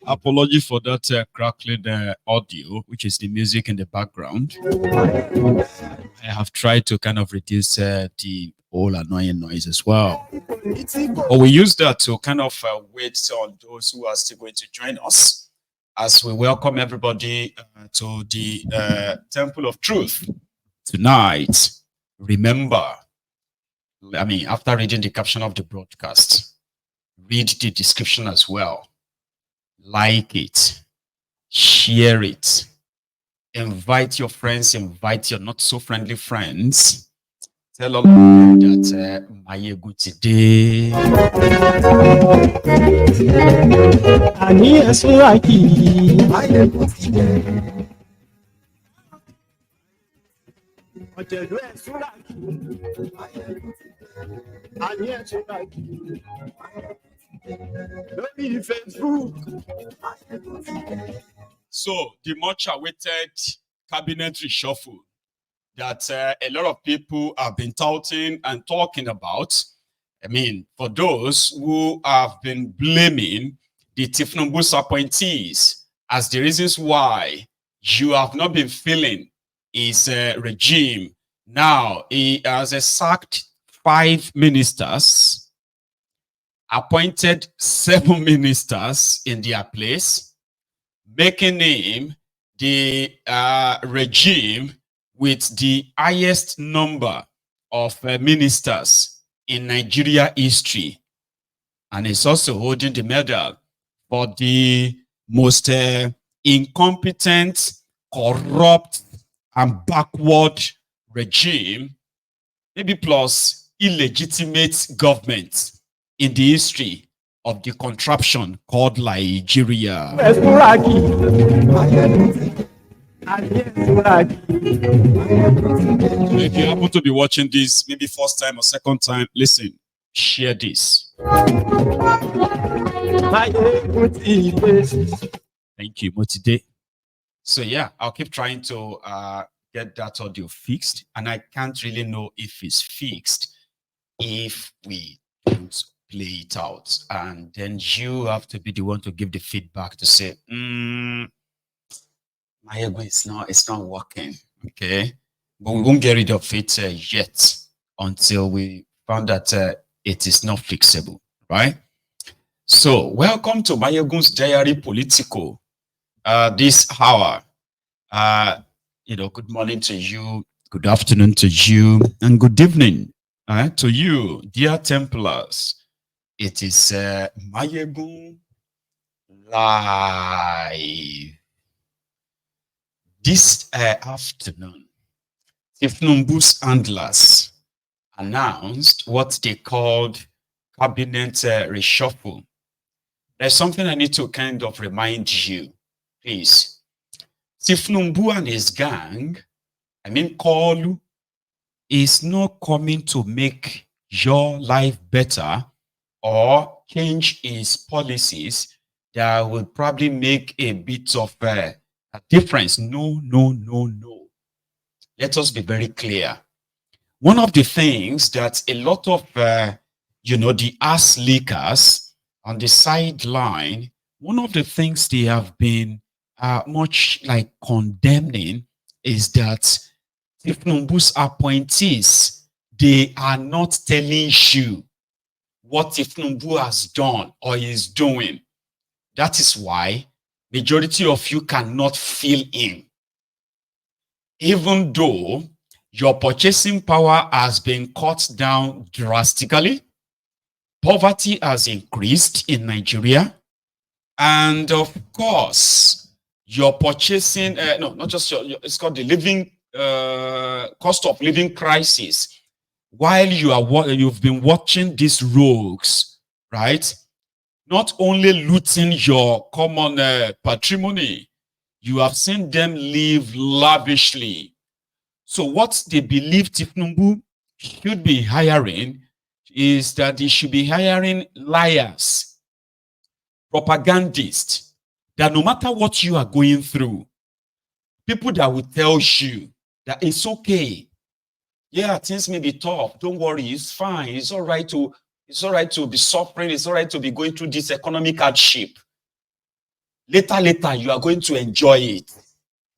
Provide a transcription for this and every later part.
Apology for that crackling audio, which is the music in the background. I have tried to kind of reduce the whole annoying noise as well. But we use that to kind of wait on those who are still going to join us as we welcome everybody to the Temple of Truth tonight. Remember, I mean, after reading the caption of the broadcast, read the description as well. Like it, share it, invite your friends, invite your not so friendly friends. Tell all of them that Mayegu today. So the much awaited cabinet reshuffle that a lot of people have been touting and talking about. I mean, for those who have been blaming the Tinubus appointees as the reasons why you have not been feeling his regime. Now, he has sacked 5 ministers, appointed 7 ministers in their place, making him the regime with the highest number of ministers in Nigeria history. And he's also holding the medal for the most incompetent, corrupt, and backward regime, maybe plus illegitimate government in the history of the contraption called Nigeria. If you happen to be watching this, maybe first time or second time, listen, share this. Thank you, Motide. So yeah, I'll keep trying to get that audio fixed, and I can't really know if it's fixed if we don't play it out, and then you have to be the one to give the feedback to say, my ego it's not working, okay? But we won't get rid of it yet until we found that it is not fixable, right? So welcome to Mayegun's Diary Politico. This hour, good morning to you, good afternoon to you, and good evening to you, dear Templars. It is Mayegun Live. This afternoon, Tinubus handlers announced what they called cabinet reshuffle. There's something I need to kind of remind you, please. Tinubu and his gang, Kolu, is not coming to make your life better or change his policies that will probably make a bit of a difference. No. Let us be very clear. One of the things that a lot of, the ass leakers on the sideline, one of the things they have been much like condemning is that Tinubus appointees, they are not telling you what Tinubu has done or is doing. That is why majority of you cannot feel in. Even though your purchasing power has been cut down drastically, poverty has increased in Nigeria, and of course, your purchasing, not just it's called the living cost of living crisis. While you've been watching these rogues, right? Not only looting your common patrimony, you have seen them live lavishly. So what they believe Tinubu should be hiring is that they should be hiring liars, propagandists, that no matter what you are going through, people that will tell you that it's okay. Yeah, things may be tough. Don't worry, it's fine. It's all right to It's all right to be suffering. It's all right to be going through this economic hardship. Later, you are going to enjoy it.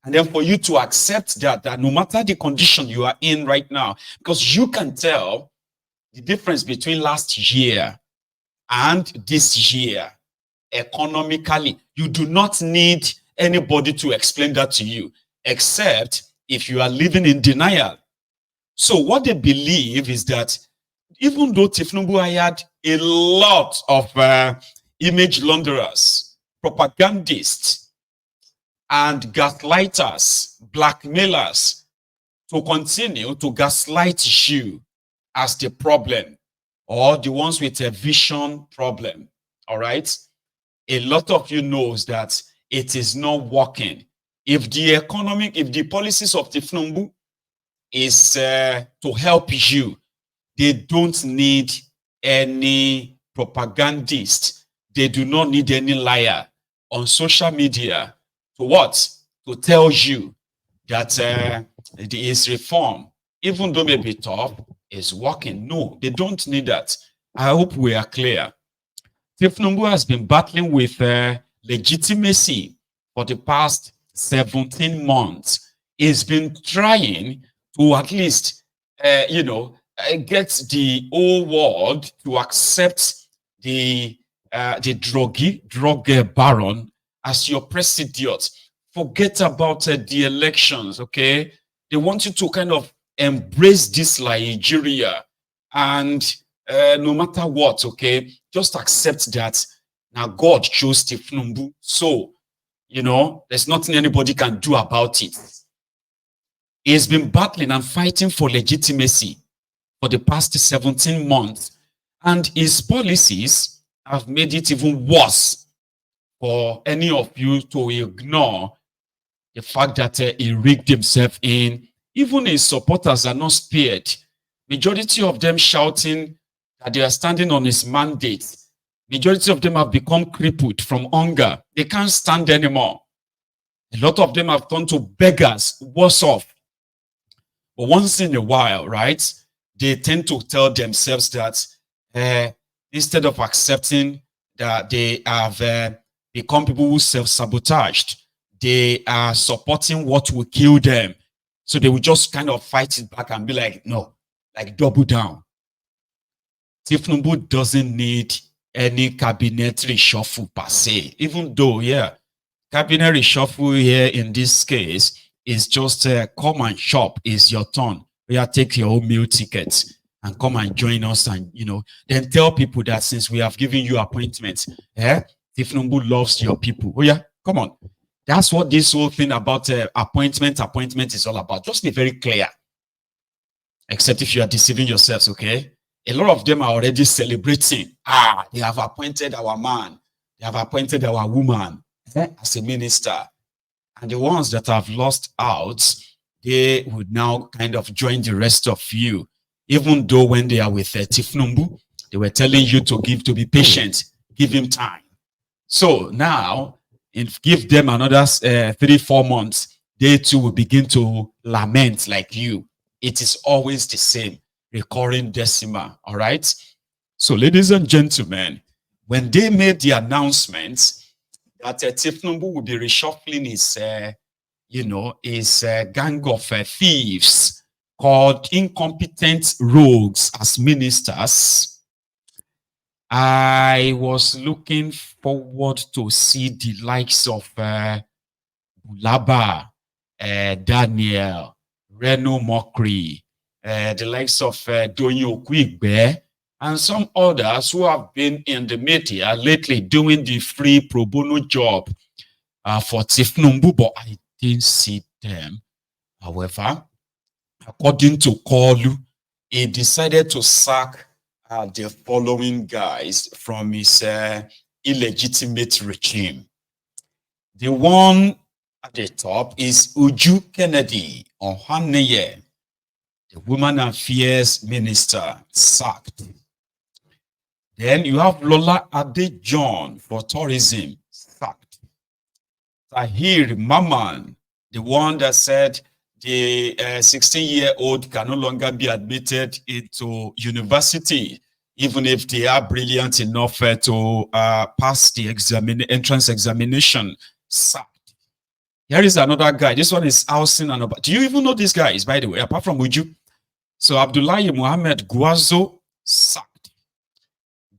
And then for you to accept that no matter the condition you are in right now, because you can tell the difference between last year and this year economically. You do not need anybody to explain that to you, except if you are living in denial. So what they believe is that even though Tinubu hired a lot of image launderers, propagandists, and gaslighters, blackmailers, to continue to gaslight you as the problem, or the ones with a vision problem, all right? A lot of you knows that it is not working. If the policies of Tinubu is to help you, they don't need any propagandist. They do not need any liar on social media to what? To tell you that his reform, even though maybe tough, is working. No, they don't need that. I hope we are clear. Tinubu has been battling with legitimacy for the past 17 months. He's been trying to at least, get the whole world to accept the drug baron as your president. Forget about the elections, okay? They want you to kind of embrace this Nigeria, and no matter what, okay, just accept that now God chose Tinubu. So, there's nothing anybody can do about it. He's been battling and fighting for legitimacy for the past 17 months. And his policies have made it even worse for any of you to ignore the fact that he rigged himself in. Even his supporters are not spared. Majority of them shouting that they are standing on his mandate. Majority of them have become crippled from hunger. They can't stand anymore. A lot of them have turned to beggars, worse off. But once in a while, right, they tend to tell themselves that instead of accepting that they have become people who self-sabotaged, they are supporting what will kill them. So they will just kind of fight it back and be like, no, like double down. Tinubu doesn't need any cabinet reshuffle per se, even though, yeah, cabinet reshuffle here in this case is just come and shop, is your turn. Yeah, take your own meal tickets and come and join us, and then tell people that since we have given you appointments, Tinubu loves your people. Oh yeah, come on. That's what this whole thing about appointment is all about. Just be very clear. Except if you are deceiving yourselves, okay? A lot of them are already celebrating. They have appointed our man. They have appointed our woman as a minister. And the ones that have lost out, they would now kind of join the rest of you. Even though when they are with Tinubu, they were telling you to be patient, give him time. So now, give them another 3-4 months, they too will begin to lament like you. It is always the same, recurring decimal, all right? So ladies and gentlemen, when they made the announcement that Tinubu will be reshuffling his gang of thieves called incompetent rogues as ministers, I was looking forward to see the likes of Bulaba, Daniel, Reno Mokri, the likes of Ojukwu, and some others who have been in the media lately doing the free pro bono job for Tinubu, but I didn't see them. However, according to Kolu, he decided to sack the following guys from his illegitimate regime. The one at the top is Uju Kennedy Ohaneye, the Women Affairs Minister, sacked. Then you have Lola Adejohn for tourism, sacked. Tahir Maman, the one that said the 16-year-old can no longer be admitted into university. even if they are brilliant enough to pass the entrance examination. Sacked. Here is another guy. This one is housing and do you even know these guys, by the way, apart from Uju? So Abdullahi Muhammad Guazo, sacked.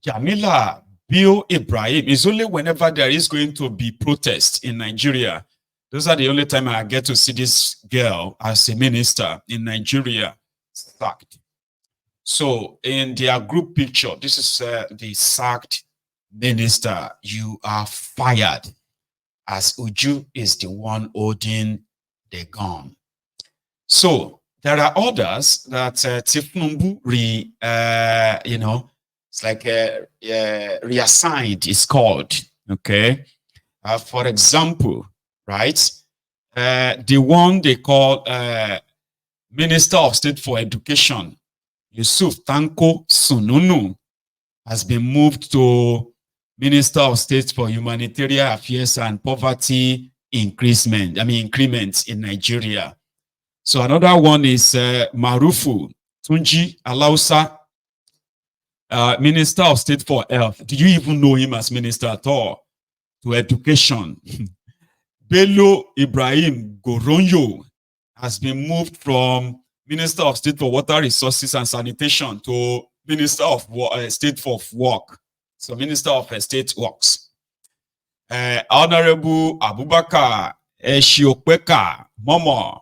Jamila Bill Ibrahim is only whenever there is going to be protest in Nigeria. Those are the only time I get to see this girl as a minister in Nigeria. Sacked. So in their group picture, this is the sacked minister. You are fired, as Uju is the one holding the gun. So there are others that Tinubus it's like reassigned is called. Okay, for example, right, the one they call Minister of State for Education, Yusuf Tanko Sununu, has been moved to Minister of State for Humanitarian Affairs and Poverty increments in Nigeria. So another one is Marufu Tunji Alausa, Minister of State for Health. Do you even know him as minister at all? To Education. Bello Ibrahim Goronyo has been moved from Minister of State for Water Resources and Sanitation to Minister of State for Work. So Minister of State Works. Honorable Abubakar Eshiopeka Momo,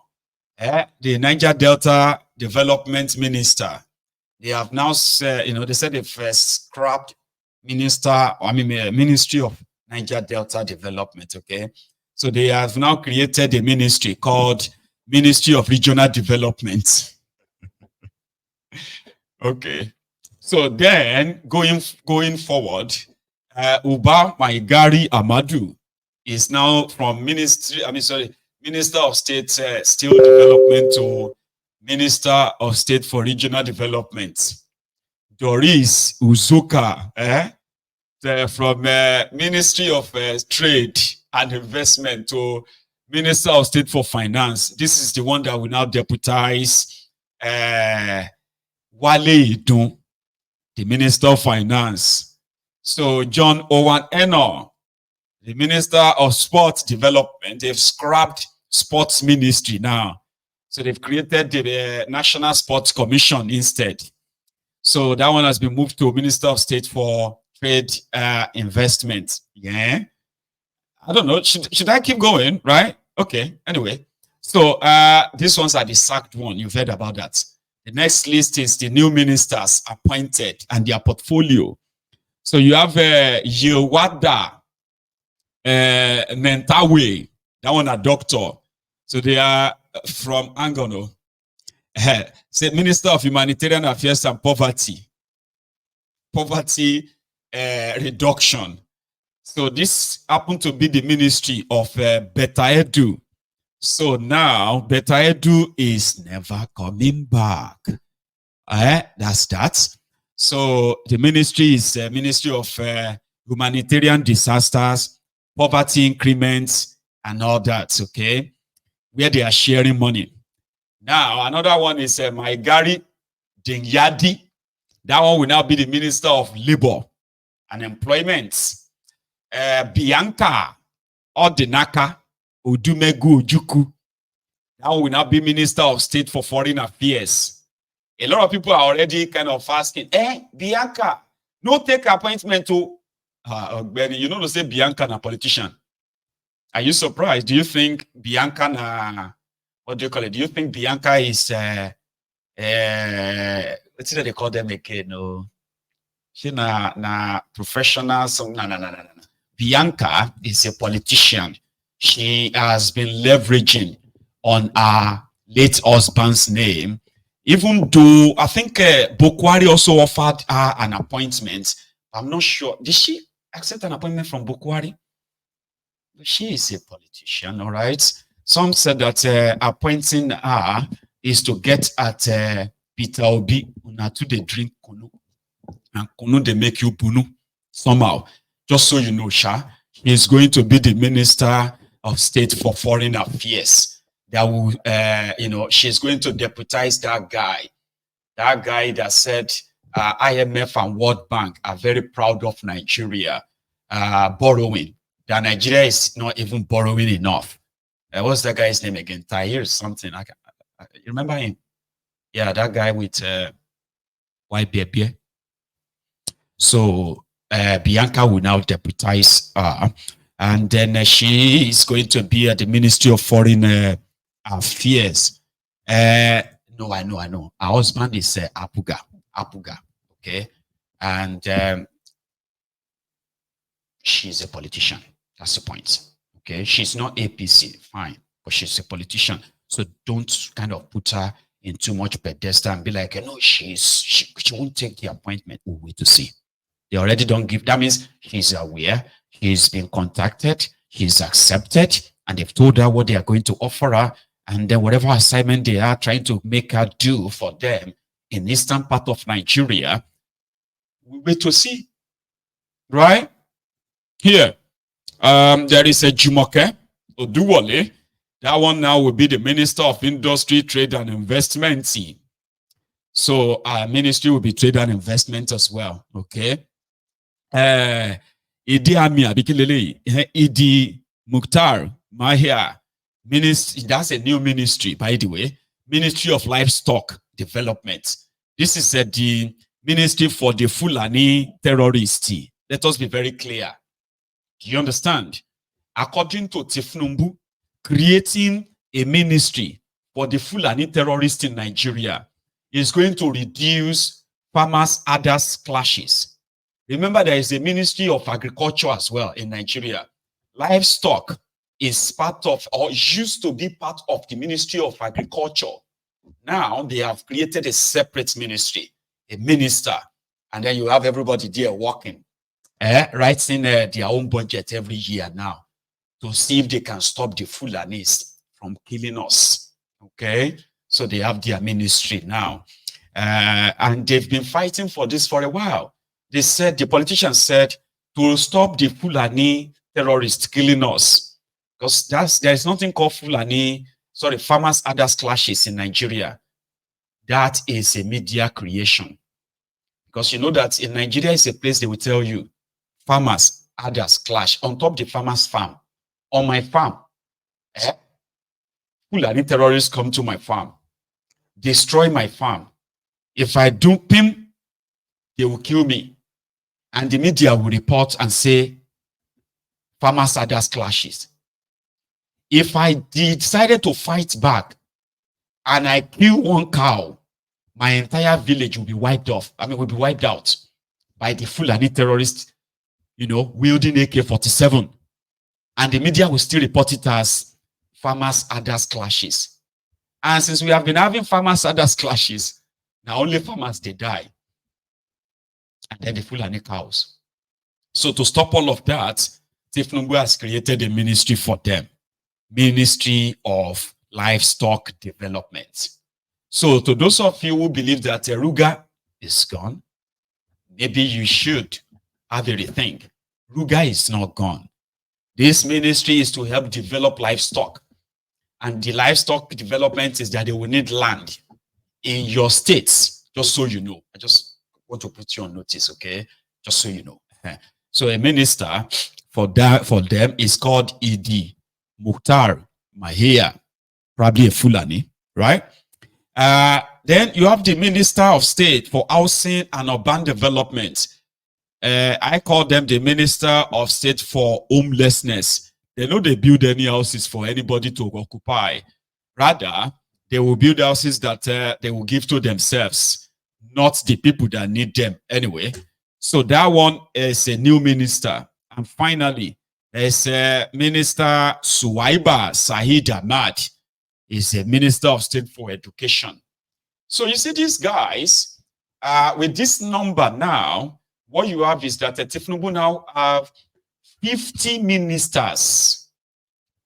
the Niger Delta Development Minister. They have now said, they said they've scrapped Ministry of Niger Delta Development, okay? So they have now created a ministry called Ministry of Regional Development. Okay. So then going forward, Uba Maigari Amadu is now from Minister of State Steel Development to Minister of State for Regional Development. Doris Uzuka from Ministry of Trade and Investment to Minister of State for Finance. This is the one that will now deputize Wale Idun, the Minister of Finance. So John Owen Eno, the Minister of Sports Development, they've scrapped Sports Ministry now. So they've created the National Sports Commission instead. So that one has been moved to Minister of State for Trade Investment. Yeah. I don't know. Should I keep going? Right? Okay. Anyway. So these ones are the sacked one. You've heard about that. The next list is the new ministers appointed and their portfolio. So you have Yewada Nentawe. That one a doctor. So they are from Angono. Say Minister of Humanitarian Affairs and Poverty Reduction. So this happened to be the Ministry of Better Edu. So now Better Edu is never coming back. That's that. So the ministry is Ministry of Humanitarian Disasters, Poverty Increments, and all that. Okay, where they are sharing money. Now, another one is Maigari Dingyadi. That one will now be the Minister of Labor and Employment. Bianca Odinaka Odumegu Ojukwu. That one will now be Minister of State for Foreign Affairs. A lot of people are already kind of asking, Bianca, no take appointment to, you know to say Bianca na politician. Are you surprised? Do you think Bianca na, what do you call it? Do you think Bianca is, what's it they call them again? No, she na professional. So no. Bianca is a politician. She has been leveraging on her late husband's name, even though I think Bokwari also offered her an appointment. I'm not sure. Did she accept an appointment from Bokwari? She is a politician, all right? Some said that appointing her is to get at Peter Obi, una to they drink kunu, and kunu they make you bunu somehow. Just so you know, Sha, he is going to be the Minister of State for Foreign Affairs. That will, she's going to deputize that guy that said IMF and World Bank are very proud of Nigeria borrowing. That Nigeria is not even borrowing enough. What's that guy's name again? Tahir something. You remember him? Yeah, that guy with white beard. So Bianca will now deputize her, and then she is going to be at the Ministry of Foreign Affairs. No, I know. Her husband is Apuga, okay, and she's a politician. That's the point. Okay, she's not APC, fine, but she's a politician. So don't kind of put her in too much pedestal and be like, no, she won't take the appointment. We'll wait to see. They already don't give. That means she's aware. She's been contacted. She's accepted, and they've told her what they are going to offer her. And then whatever assignment they are trying to make her do for them in eastern part of Nigeria, we wait to see. Right? Here, there is a Jumoke Oduwole. That one now will be the Minister of Industry, Trade and Investment. So our ministry will be trade and investment as well. Okay. Idi Amia Bikilele, Idi Mukhtar Mahia. Ministry, that's a new ministry, by the way. Ministry of Livestock Development. This is the ministry for the Fulani terrorists. Let us be very clear. Do you understand? According to Tinubus, creating a ministry for the Fulani terrorists in Nigeria is going to reduce farmers-others clashes. Remember, there is a Ministry of Agriculture as well in Nigeria. Livestock is part of, or used to be part of, the Ministry of Agriculture. Now they have created a separate ministry, a minister, and then you have everybody there working, writing their own budget every year now to see if they can stop the Fulanis from killing us. Okay, so they have their ministry now, and they've been fighting for this for a while. They said, the politicians said, to stop the Fulani terrorists killing us, because there is nothing called farmers others clashes in Nigeria. That is a media creation. Because you know that in Nigeria is a place they will tell you, farmers others clash on top the farmer's farm. On my farm, Fulani terrorists come to my farm, destroy my farm. If I do PIM, they will kill me. And the media will report and say, farmers others clashes. If I decided to fight back and I kill one cow, my entire village will be wiped off. Will be wiped out by the Fulani terrorists, wielding AK-47. And the media will still report it as farmers others clashes. And since we have been having farmers others clashes, now only farmers, they die. And then the Fulani cows. So to stop all of that, Tinubus has created a ministry for them. Ministry of Livestock Development. So to those of you who believe that Ruga is gone, maybe you should have a rethink. Ruga is not gone. This ministry is to help develop livestock. And the livestock development is that they will need land in your states, just so you know. I just want to put you on notice, okay? Just so you know. So a minister for them is called Idi Mukhtar Mahia, probably a Fulani, right? Then you have the Minister of State for Housing and Urban Development. I call them the Minister of State for Homelessness. They know they build any houses for anybody to occupy. Rather, they will build houses that they will give to themselves, not the people that need them anyway. So that one is a new minister. And finally, there's Minister Suwaiba Sahid Ahmad, is a Minister of State for Education. So you see these guys, with this number now, what you have is that Tinubus now have 50 ministers.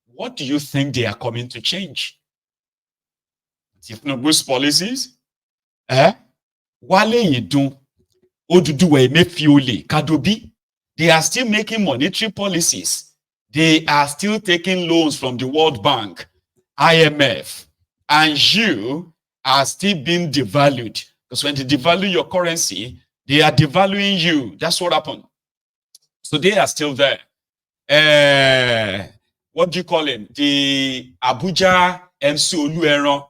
What do you think they are coming to change? Tinubus policies? Wale Yedun, Oduduwa Emefiole, Kadobi, they are still making monetary policies. They are still taking loans from the World Bank, IMF, and you are still being devalued. Because when they devalue your currency, they are devaluing you. That's what happened. So they are still there. What do you call him? The Abuja MC Olueron,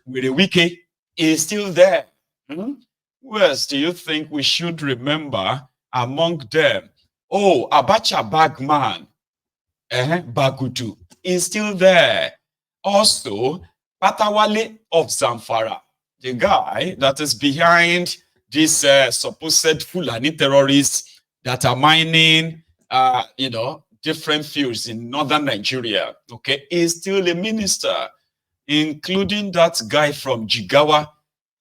with a wiki, is still there. Who else do you think we should remember among them? Oh, Abacha Bagman, Bagudu, is still there. Also, Patawale of Zamfara, the guy that is behind these supposed Fulani terrorists that are mining, different fields in northern Nigeria, okay, is still a minister, including that guy from Jigawa.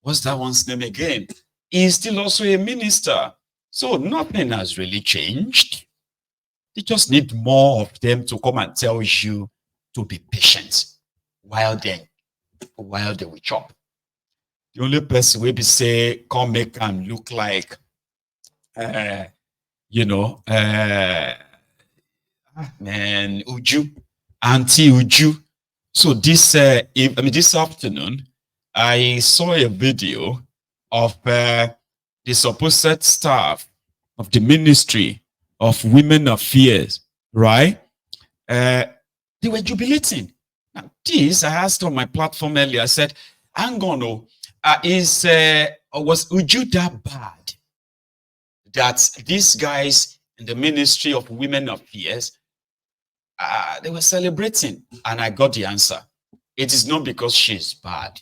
What's that one's name again? He's still also a minister. So nothing has really changed. They just need more of them to come and tell you to be patient while they will chop. The only person will be say, come make them look like, man, Uju, Auntie Uju. So this afternoon, I saw a video of the supposed staff of the Ministry of Women Affairs, right? They were jubilating. Now, this I asked on my platform earlier. I said, hang on, was Uju that bad that these guys in the Ministry of Women Affairs, they were celebrating? And I got the answer. It is not because she's bad.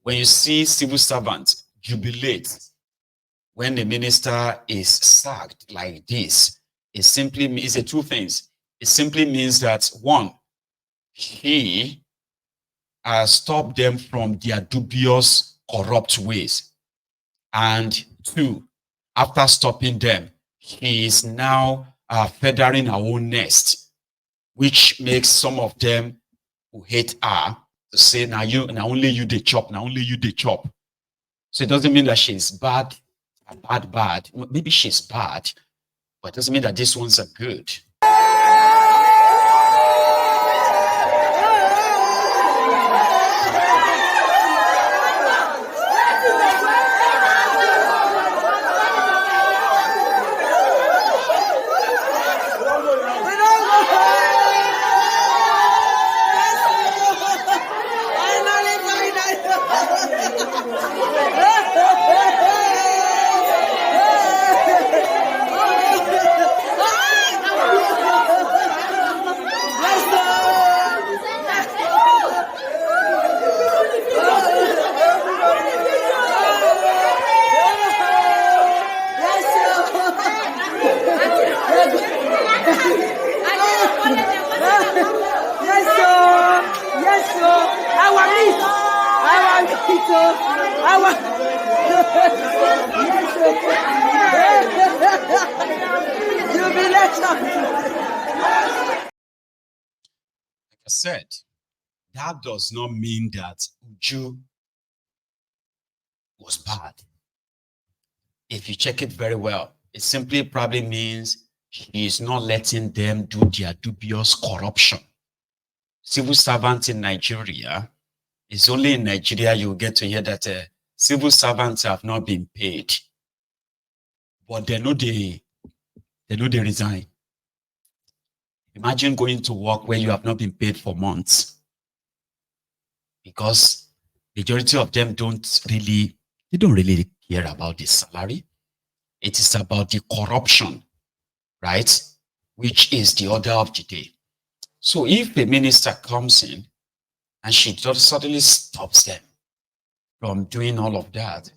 When you see civil servants jubilate when the minister is sacked like this, it simply means two things. It simply means that, one, he has stopped them from their dubious, corrupt ways. And two, after stopping them, he is now feathering her own nest, which makes some of them who hate her to say, now only you they chop, now only you they chop. So it doesn't mean that she's bad. Maybe she's bad, but it doesn't mean that these ones are good. Like I said, that does not mean that Uju was bad. If you check it very well, it simply probably means he is not letting them do their dubious corruption. Civil servants in Nigeria, it's only in Nigeria you get to hear that civil servants have not been paid, but they know they resign. Imagine going to work where you have not been paid for months, because majority of them don't really care about the salary. It is about the corruption, right? Which is the order of the day. So if a minister comes in and she just suddenly stops them from doing all of that,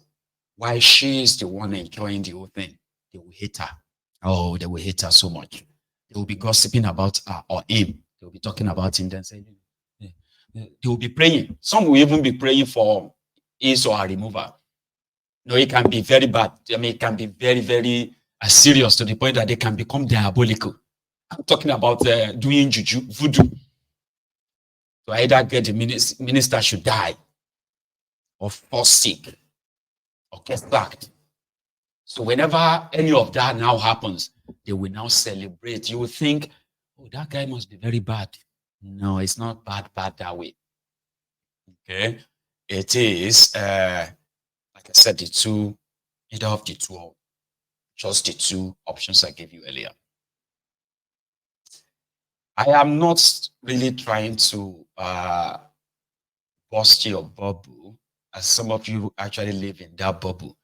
while she is the one enjoying the whole thing, they will hate her. Oh, they will hate her so much. They will be gossiping about her or him. They will be talking about him, then saying, they will be praying. Some will even be praying for his or her removal. No, it can be very bad. I mean, it can be very, very serious to the point that they can become diabolical. I'm talking about doing juju, voodoo. So either get the minister should die, or fall sick, or get sacked. So whenever any of that now happens, they will now celebrate. You will think, oh, that guy must be very bad. No, it's not bad that way. Okay? It is like I said, either of the two, or just the two options I gave you earlier. I am not really trying to burst your bubble, as some of you actually live in that bubble.